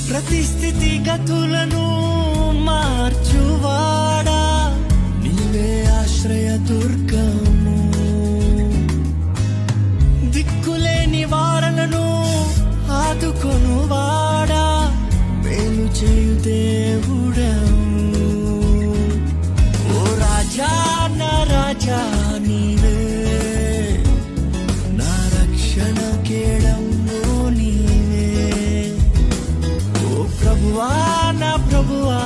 ప్రతి స్థితి గతులను మార్చువాడా, నీవే ఆశ్రయ దుర్గము. దిక్కులేని వారలను ఆదుకొనువాడా, మేలు చేయు దేవుడము. ఓ రాజా నా రాజా నీవే, నా రక్షణ కేడము నీవే. ఓ ప్రభువా నా ప్రభువా